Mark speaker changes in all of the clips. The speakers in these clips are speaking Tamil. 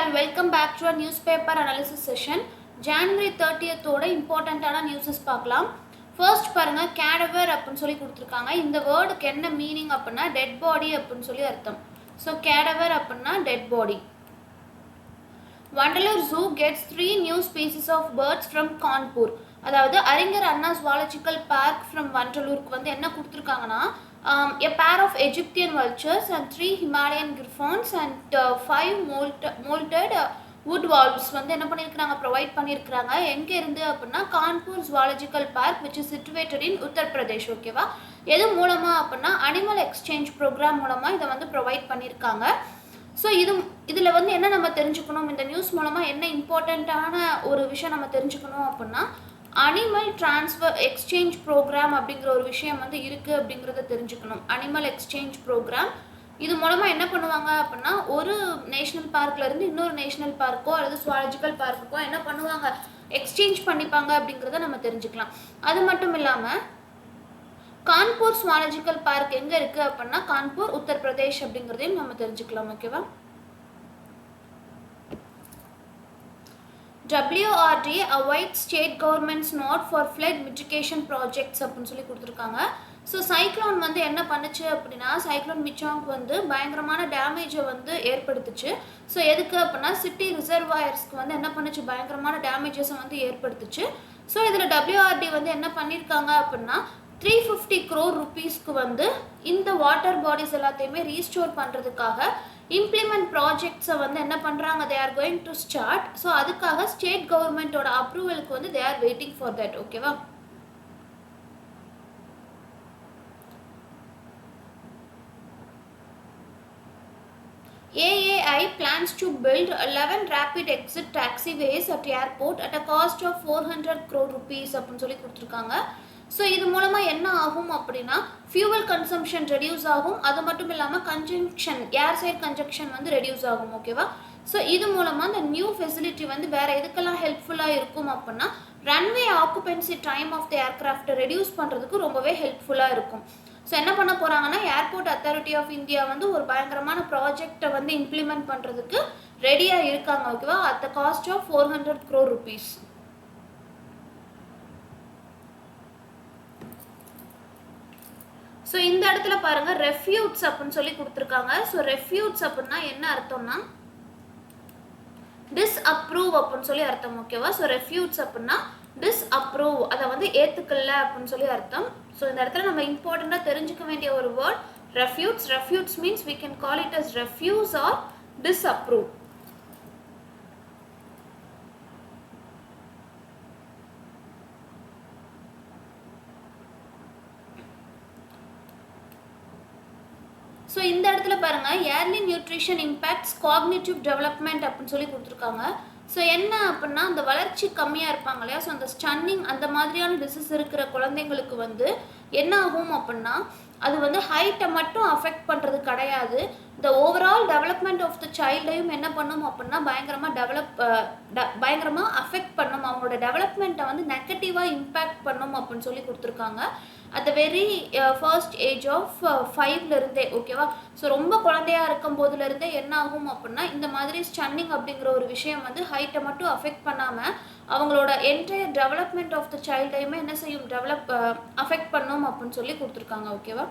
Speaker 1: all, welcome back to our newspaper analysis session. January 30th ஓட இம்பார்ட்டண்ட்டான நியூஸஸ் பார்க்கலாம். ஃபர்ஸ்ட் பாருங்க, கேடவர் அப்படின்னு சொல்லி கொடுத்துருக்காங்க. இந்த வேர்டுக்கு என்ன மீனிங் அப்படின்னா டெட் பாடி அப்படின்னு சொல்லி அர்த்தம். ஸோ கேடவர் அப்படின்னா dead body. Vandalur zoo gets 3 new species of birds from Kanpur. அதாவது Arignar Anna zoological park from வண்டலூருக்கு வந்து என்ன கொடுத்துருக்காங்கன்னா a pair of Egyptian vultures and 3 Himalayan griffons and 5 molted wood wolves வந்து என்ன பண்ணியிருக்கிறாங்க, ப்ரொவைட் பண்ணியிருக்கிறாங்க. எங்கே இருந்து அப்படின்னா Kanpur zoological park which is situated in Uttar Pradesh. ஓகேவா, எது மூலமாக அப்படின்னா அனிமல் எக்ஸ்சேஞ்ச் ப்ரோக்ராம் மூலமாக இதை வந்து ப்ரொவைட் பண்ணியிருக்காங்க. ஸோ இதில் வந்து என்ன நம்ம தெரிஞ்சுக்கணும், இந்த நியூஸ் மூலமாக என்ன இம்பார்ட்டண்ட்டான ஒரு விஷயம் நம்ம தெரிஞ்சுக்கணும் அப்படின்னா அனிமல் டிரான்ஸ்ஃபர் எக்ஸ்சேஞ்ச் ப்ரோக்ராம் அப்படிங்கிற ஒரு விஷயம் வந்து இருக்குது அப்படிங்கிறத தெரிஞ்சுக்கணும். அனிமல் எக்ஸ்சேஞ்ச் ப்ரோக்ராம் இது மூலமாக என்ன பண்ணுவாங்க அப்படின்னா ஒரு நேஷ்னல் பார்க்லேருந்து இன்னொரு நேஷ்னல் பார்க்கோ அல்லது ஜுவாலஜிக்கல் பார்க்குக்கோ என்ன பண்ணுவாங்க, எக்ஸ்சேஞ்ச் பண்ணிப்பாங்க அப்படிங்கிறத நம்ம தெரிஞ்சுக்கலாம். அது மட்டும் இல்லாமல் கான்பூர் ஜுவாலஜிக்கல் பார்க் எங்கே இருக்குது அப்படின்னா கான்பூர் உத்தரப்பிரதேஷ் அப்படிங்கிறதையும் நம்ம தெரிஞ்சுக்கலாம். ஓகேவா, WRDA awaits state government's nod for flood mitigation projects அப்படின்னு சொல்லி கொடுத்துருக்காங்க. ஸோ சைக்ளோன் வந்து என்ன பண்ணுச்சு அப்படின்னா சைக்ளோன் மிச்சாங் வந்து பயங்கரமான டேமேஜை வந்து ஏற்படுத்துச்சு. ஸோ எதுக்கு அப்படின்னா சிட்டி ரிசர்வாயர்ஸ்க்கு வந்து என்ன பண்ணுச்சு, பயங்கரமான டேமேஜஸை வந்து ஏற்படுத்துச்சு. ஸோ இதில் WRD வந்து என்ன பண்ணியிருக்காங்க அப்படின்னா 350 crore rupeesக்கு வந்து இந்த வாட்டர் பாடிஸ் எல்லாத்தையுமே ரீஸ்டோர் பண்ணுறதுக்காக இம்ப்ளிமெண்ட் ப்ராஜெக்ட்ஸை வந்து என்ன பண்ணுறாங்க, தே are going to start. So அதுக்காக ஸ்டேட் கவர்மெண்ட்டோட அப்ரூவலுக்கு வந்து they are waiting for that. ஓகேவா, AAI plans to build 11 rapid exit taxiways at airport at a cost of 400 crore rupees அப்படின்னு சொல்லி கொடுத்துருக்காங்க. ஸோ இது மூலமாக என்ன ஆகும் அப்படின்னா ஃபியூவல் கன்சம்ஷன் ரெடியூஸ் ஆகும். அது மட்டும் இல்லாமல் கன்ஜங்ஷன் ஏர் சைட் கன்ஜங்ஷன் வந்து ரெடியூஸ் ஆகும். ஓகேவா, ஸோ இது மூலமாக இந்த நியூ ஃபெசிலிட்டி வந்து வேறு எதுக்கெல்லாம் ஹெல்ப்ஃபுல்லாக இருக்கும் அப்படின்னா runway occupancy time of the ஏர்க்ராஃப்டை ரெடியூஸ் பண்ணுறதுக்கு ரொம்பவே ஹெல்ப்ஃபுல்லாக இருக்கும். ஸோ என்ன பண்ண போகிறாங்கன்னா ஏர்போர்ட் அத்தாரிட்டி ஆஃப் இந்தியா வந்து ஒரு பயங்கரமான ப்ராஜெக்டை வந்து இம்ப்ளிமெண்ட் பண்ணுறதுக்கு ரெடியாக இருக்காங்க. ஓகேவா, at the cost of 400 crore rupees. So இந்த இடத்துல பாருங்க ரெஃப்யூட்ஸ் அப்படின்னு சொல்லி கொடுத்துருக்காங்க. ஸோ ரெஃப்யூட்ஸ் அப்படின்னா என்ன அர்த்தம்னா டிஸ்அப்ரூவ் அப்படின்னு சொல்லி அர்த்தம். ஓகேவா, ஸோ ரெஃப்யூட்ஸ் அப்படின்னா டிஸ்அப்ரூவ், அதை வந்து ஏற்றுக்கல அப்படின்னு சொல்லி அர்த்தம். ஸோ இந்த இடத்துல நம்ம இம்பார்ட்டண்ட்டாக தெரிஞ்சுக்க வேண்டிய ஒரு word refutes. Refutes means we can call it as refuse or disapprove. So இந்த இடத்துல பாருங்கள் early nutrition impacts cognitive development அப்படின்னு சொல்லி கொடுத்துருக்காங்க. ஸோ என்ன அப்படின்னா அந்த வளர்ச்சி கம்மியாக இருப்பாங்க இல்லையா, ஸோ அந்த ஸ்டன்னிங் அந்த மாதிரியான டிசீஸ் இருக்கிற குழந்தைங்களுக்கு வந்து என்ன ஆகும் அப்படின்னா அது வந்து ஹைட்டை மட்டும் அஃபெக்ட் பண்ணுறது கிடையாது, இந்த ஓவரால் டெவலப்மெண்ட் ஆஃப் த சைல்டையும் என்ன பண்ணும் அப்படின்னா பயங்கரமாக அஃபெக்ட் பண்ணும். அவங்களோட டெவலப்மெண்ட்டை வந்து நெகட்டிவாக இம்பேக்ட் பண்ணும் அப்படின்னு சொல்லி கொடுத்துருக்காங்க at the very first age of 5லேருந்தே. ஓகேவா, ஸோ ரொம்ப குழந்தையாக இருக்கும் போதுலேருந்தே என்ன ஆகும் அப்படின்னா இந்த மாதிரி ஸ்டன்னிங் அப்படிங்கிற ஒரு விஷயம் வந்து ஹைட்டை மட்டும் அஃபெக்ட் பண்ணாமல் அவங்களோட என்டையர் டெவலப்மெண்ட் ஆஃப் த சைல்டையுமே என்ன செய்யும், அஃபெக்ட் பண்ணும் அப்படின்னு சொல்லி கொடுத்துருக்காங்க. ஓகேவா,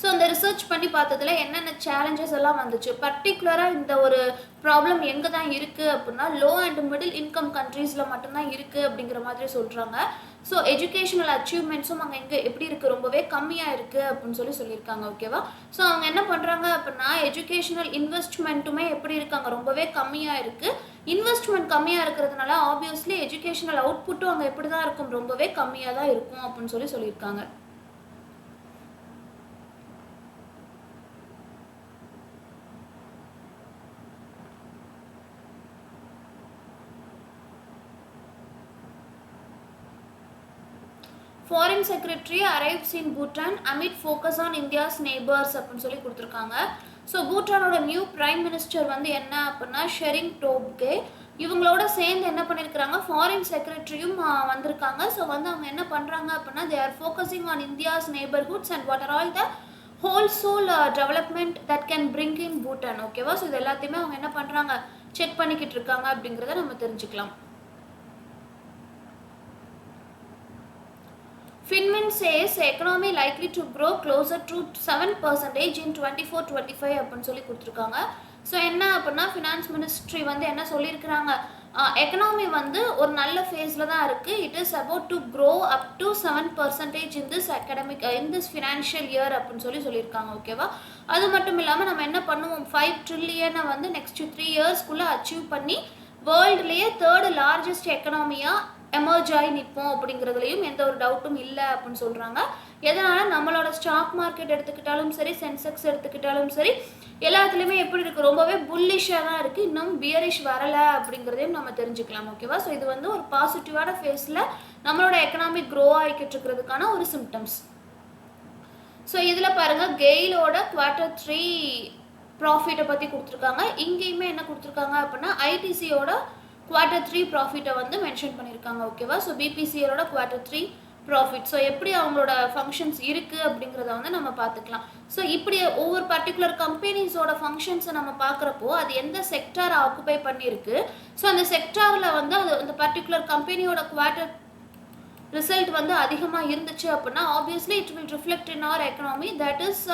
Speaker 1: ஸோ அந்த ரிசர்ச் பண்ணி பார்த்ததுல என்னென்ன சேலஞ்சஸ் எல்லாம் வந்துச்சு, பர்டிகுலராக இந்த ஒரு ப்ராப்ளம் எங்கே தான் இருக்குது அப்படின்னா லோ அண்ட் மிடில் இன்கம் கண்ட்ரீஸில் மட்டும்தான் இருக்குது அப்படிங்கிற மாதிரி சொல்கிறாங்க. ஸோ எஜுகேஷனல் அச்சீவ்மெண்ட்ஸும் அங்கே எங்கே எப்படி இருக்குது, ரொம்பவே கம்மியாக இருக்குது அப்படின்னு சொல்லியிருக்காங்க. ஓகேவா, ஸோ அவங்க என்ன பண்ணுறாங்க அப்படின்னா எஜுகேஷனல் இன்வெஸ்ட்மெண்ட்டுமே எப்படி இருக்காங்க, ரொம்பவே கம்மியாக இருக்குது. இன்வெஸ்ட்மெண்ட் கம்மியாக இருக்கிறதுனால ஆப்வியஸ்லி எஜுகேஷனல் அவுட்புட்டும் அங்கே எப்படி தான் இருக்கும், ரொம்பவே கம்மியாக தான் இருக்கும் அப்படின்னு சொல்லியிருக்காங்க. Foreign secretary arrives in Bhutan AMET focus on India's neighbours அப்படின்னு சொல்லி கொடுத்துருக்காங்க. ஸோ பூட்டானோட நியூ பிரைம் மினிஸ்டர் வந்து என்ன அப்படின்னா ஷெரிங் டோப்கே, இவங்களோட சேர்ந்து என்ன பண்ணியிருக்கிறாங்க ஃபாரின் செக்ரட்டரியும் வந்திருக்காங்க. ஸோ வந்து அவங்க என்ன பண்ணுறாங்க அப்படின்னா they are focusing on India's neighbourhoods and what are all the whole sole development that can bring in Bhutan. ஓகேவா? ஸோ இது எல்லாத்தையுமே அவங்க என்ன பண்ணுறாங்க, செக் பண்ணிக்கிட்டு இருக்காங்க அப்படிங்கிறத நம்ம தெரிஞ்சுக்கலாம். Finmin says economy likely to grow closer to 7% in 24-25 அப்படின்னு சொல்லி கொடுத்துருக்காங்க. ஸோ என்ன அப்படின்னா ஃபினான்ஸ் மினிஸ்ட்ரி வந்து என்ன சொல்லியிருக்கிறாங்க, எக்கனாமி வந்து ஒரு நல்ல ஃபேஸில் தான் இருக்குது. It is about to grow up to 7% in this academic in this financial year அப்படின்னு சொல்லியிருக்காங்க. ஓகேவா? அது மட்டும் இல்லாமல் நம்ம என்ன பண்ணுவோம், 5 ட்ரில்லியனை வந்து நெக்ஸ்ட் 3 இயர்ஸ்க்குள்ளே அச்சீவ் பண்ணி வேர்ல்டுலேயே 3rd லார்ஜஸ்ட் எக்கனாமியாக எமர்ஜ் ஆகி நிற்போம் அப்படிங்கிறதுலையும் எந்த ஒரு டவுட்டும் இல்லை அப்படின்னு சொல்கிறாங்க. எதனால் நம்மளோட ஸ்டாக் மார்க்கெட் எடுத்துக்கிட்டாலும் சரி, சென்செக்ஸ் எடுத்துக்கிட்டாலும் சரி, எல்லாத்துலேயுமே எப்படி இருக்குது, ரொம்பவே புல்லிஷாக தான் இருக்குது. இன்னும் பியரிஷ் வரலை அப்படிங்கிறதையும் நம்ம தெரிஞ்சுக்கலாம். ஓகேவா? ஸோ இது வந்து ஒரு பாசிட்டிவான ஃபேஸில் நம்மளோட எக்கனாமிக் க்ரோ ஆகிக்கிட்டு இருக்கிறதுக்கான ஒரு சிம்டம்ஸ். ஸோ இதில் பாருங்கள், கெயிலோட Q3 ப்ராஃபிட்டை பற்றி கொடுத்துருக்காங்க. இங்கேயுமே என்ன கொடுத்துருக்காங்க அப்படின்னா ஐடிசியோட Q3 ப்ராஃபிட்டை வந்து மென்ஷன் பண்ணியிருக்காங்க. ஓகேவா? So பிபிசிஎலோட Q3 profit. ஸோ எப்படி அவங்களோட ஃபங்க்ஷன்ஸ் இருக்குது அப்படிங்கிறத வந்து நம்ம பார்த்துக்கலாம். ஸோ இப்படி ஒவ்வொரு பர்டிகுலர் கம்பெனிஸோட ஃபங்க்ஷன்ஸை நம்ம பார்க்குறப்போ அது எந்த செக்டாரை ஆக்குபை பண்ணியிருக்கு, ஸோ அந்த செக்டாரில் வந்து அது அந்த பர்டிகுலர் கம்பெனியோட குவார்ட்டர் ரிசல்ட் வந்து அதிகமாக இருந்துச்சு அப்படின்னா obviously it will reflect in our economy that is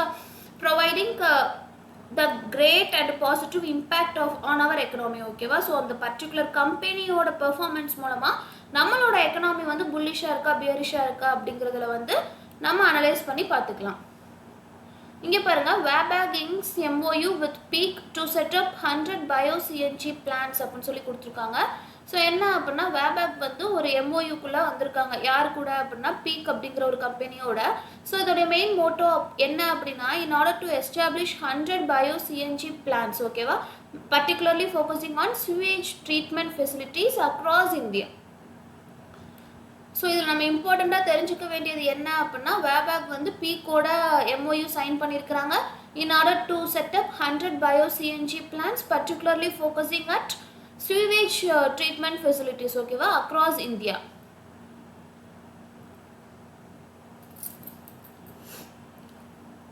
Speaker 1: providing the great and positive impact on our economy. ஓகேவா? ஸோ அந்த பர்டிகுலர் கம்பெனியோட பெர்ஃபார்மன்ஸ் மூலமாக நம்மளோட எக்கனாமி வந்து புல்லிஷாக இருக்கா பியரிஷாக இருக்கா அப்படிங்கிறதுல வந்து நம்ம அனலைஸ் பண்ணி பார்த்துக்கலாம். இங்கே பாருங்கள், வேபேக் இங்ஸ் MOU with PEAK to set up 100 bio-CNG plants அப்படின்னு சொல்லி கொடுத்துருக்காங்க. ஸோ என்ன அப்படின்னா வேபேக் வந்து ஒரு MOUக்குள்ளே வந்திருக்காங்க. யார் கூட அப்படின்னா PEAK அப்படிங்கிற ஒரு கம்பெனியோட. ஸோ இதோடைய மெயின் மோட்டோ என்ன அப்படின்னா in order to establish 100 bio-CNG plants. ஓகேவா? particularly focusing on sewage treatment facilities across India. So இதில் நம்ம இம்பார்ட்டண்ட்டாக தெரிஞ்சுக்க வேண்டியது என்ன அப்படின்னா வேபேக் வந்து PEAKோட MOU சைன் பண்ணியிருக்கிறாங்க. in order to set up 100 bio-CNG plants particularly focusing at sewage treatment facilities. ஓகேவா? across India.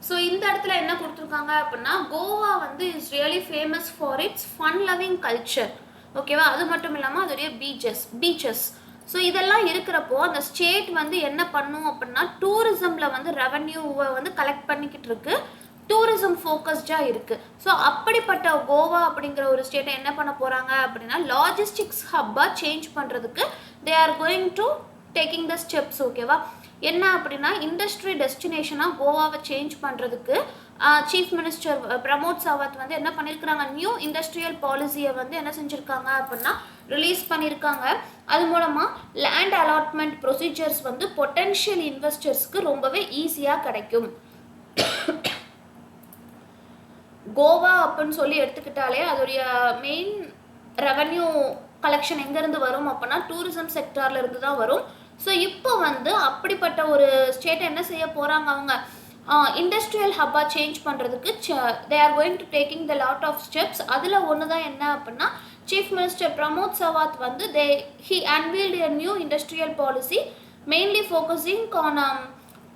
Speaker 1: ஸோ இந்த இடத்துல என்ன கொடுத்துருக்காங்க அப்படின்னா கோவா வந்து is really famous for it's fun loving culture. ஓகேவா? அது மட்டும் இல்லாமல் அதோடைய பீச்சஸ். ஸோ இதெல்லாம் இருக்கிறப்போ அந்த ஸ்டேட் வந்து என்ன பண்ணும் அப்படின்னா டூரிசமில் வந்து ரெவன்யூவை வந்து கலெக்ட் பண்ணிக்கிட்டு இருக்கு, டூரிசம் ஃபோக்கஸ்டாக இருக்குது. ஸோ அப்படிப்பட்ட கோவா அப்படிங்கிற ஒரு ஸ்டேட்டை என்ன பண்ண போகிறாங்க அப்படின்னா லாஜிஸ்டிக்ஸ் ஹப்பாக சேஞ்ச் பண்ணுறதுக்கு they are going to taking the steps. ஓகேவா? என்ன அப்படின்னா இண்டஸ்ட்ரி டெஸ்டினேஷனாக கோவாவை சேஞ்ச் பண்ணுறதுக்கு சீஃப் மினிஸ்டர் பிரமோத் சாவத் வந்து என்ன பண்ணியிருக்கிறாங்க, நியூ இண்டஸ்ட்ரியல் பாலிசியை வந்து என்ன செஞ்சுருக்காங்க அப்படின்னா ரிலீஸ் பண்ணியிருக்காங்க. அது மூலமாக லேண்ட் அலாட்மெண்ட் ப்ரொசீஜர்ஸ் வந்து பொட்டென்ஷியல் இன்வெஸ்டர்ஸ்க்கு ரொம்பவே ஈஸியாக கிடைக்கும். கோவா அப்படின்னு சொல்லி எடுத்துக்கிட்டாலே அதோடைய மெயின் ரெவன்யூ கலெக்ஷன் எங்கேருந்து வரும் அப்படின்னா டூரிசம் செக்டாரில் இருந்து தான் வரும். ஸோ இப்போ வந்து அப்படிப்பட்ட ஒரு ஸ்டேட்டை என்ன செய்ய போகிறாங்க, அவங்க இண்டஸ்ட்ரியல் ஹப்பாக சேஞ்ச் பண்ணுறதுக்கு they are going to taking the lot of steps. அதில் ஒன்று தான் என்ன அப்படின்னா சீஃப் மினிஸ்டர் பிரமோத் சாவத் வந்து he unveiled a new industrial policy mainly focusing on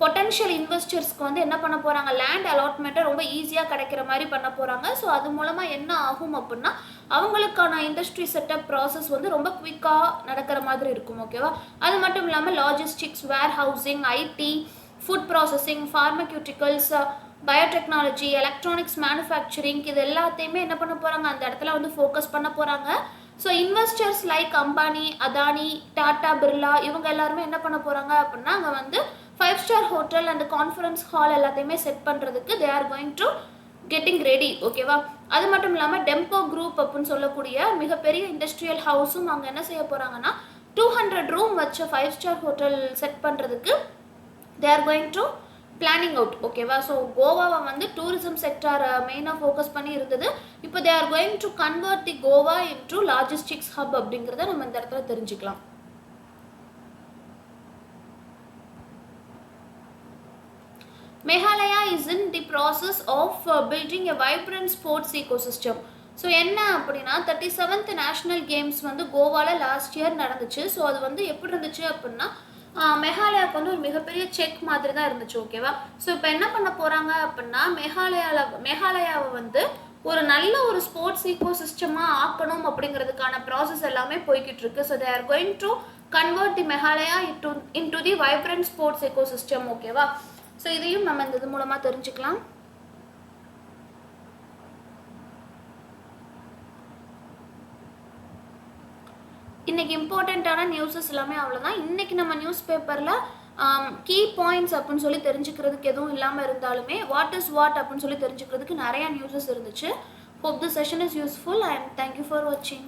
Speaker 1: potential இன்வெஸ்டர்ஸ்க்கு வந்து என்ன பண்ண போகிறாங்க, லேண்ட் அலாட்மெண்ட்டை ரொம்ப ஈஸியாக கிடைக்கிற மாதிரி பண்ண போகிறாங்க. ஸோ அது மூலமாக என்ன ஆகும் அப்படின்னா அவங்களுக்கான இண்டஸ்ட்ரி செட்டப் ப்ராசஸ் வந்து ரொம்ப குவிக்காக நடக்கிற மாதிரி இருக்கும். ஓகேவா? அது மட்டும் இல்லாமல் logistics, warehousing, IT, food processing, pharmaceuticals, biotechnology, electronics manufacturing, இது எல்லாத்தையுமே என்ன பண்ண போகிறாங்க, அந்த இடத்துல வந்து ஃபோக்கஸ் பண்ண போகிறாங்க. So investors like Ambani, Adani, Tata, Birla இவங்க எல்லாருமே என்ன பண்ண போகிறாங்க அப்படின்னா அங்கே வந்து 5-star hotel and conference hall எல்லாத்தையுமே செட் பண்ணுறதுக்கு they are going to getting ready. ஓகேவா? அது மட்டும் இல்லாமல் டெம்போ குரூப் அப்படின்னு சொல்லக்கூடிய மிகப்பெரிய இண்டஸ்ட்ரியல் ஹவுஸும் அங்கே என்ன செய்ய போகிறாங்கன்னா 200 ரூம் வச்ச 5-star ஹோட்டல் செட் பண்ணுறதுக்கு they are going to planning out. ஓகேவா? ஸோ கோவாவை வந்து டூரிசம் செக்டார் மெயினாக ஃபோக்கஸ் பண்ணி இருந்தது. இப்போ தே are going to convert the Goa into logistics hub அப்படிங்கிறத நம்ம இந்த இடத்துல தெரிஞ்சுக்கலாம். Meghalaya is in the process of building a vibrant sports ecosystem. So என்ன அப்படின்னா 37th நேஷ்னல் கேம்ஸ் வந்து கோவாவில் லாஸ்ட் இயர் நடந்துச்சு. ஸோ அது வந்து எப்படி இருந்துச்சு அப்படின்னா மெகாலயாவுக்கு வந்து ஒரு மிகப்பெரிய செக் மாதிரி தான் இருந்துச்சு. ஓகேவா? ஸோ இப்போ என்ன பண்ண போகிறாங்க அப்படின்னா மெகாலயாவை வந்து ஒரு நல்ல ஒரு ஸ்போர்ட்ஸ் ஈகோ சிஸ்டமாக ஆக்கணும் அப்படிங்கிறதுக்கான ப்ராசஸ் எல்லாமே போய்கிட்டு இருக்கு. So they are going to convert the Meghalaya into the vibrant sports ecosystem. ஓகேவா? ஸோ இதையும் நம்ம இந்த இது மூலமாக தெரிஞ்சுக்கலாம். இன்றைக்கி இம்பார்ட்டண்ட்டான நியூஸஸ் எல்லாமே அவ்வளோதான். இன்றைக்கி நம்ம நியூஸ் பேப்பரில் கீ பாயிண்ட்ஸ் அப்படின்னு சொல்லி தெரிஞ்சுக்கிறதுக்கு எதுவும் இல்லாமல் இருந்தாலுமே வாட் இஸ் வாட் அப்படின்னு சொல்லி தெரிஞ்சுக்கிறதுக்கு நிறையா நியூஸஸ் இருந்துச்சு. Hope the session is useful and thank you for வாட்சிங்.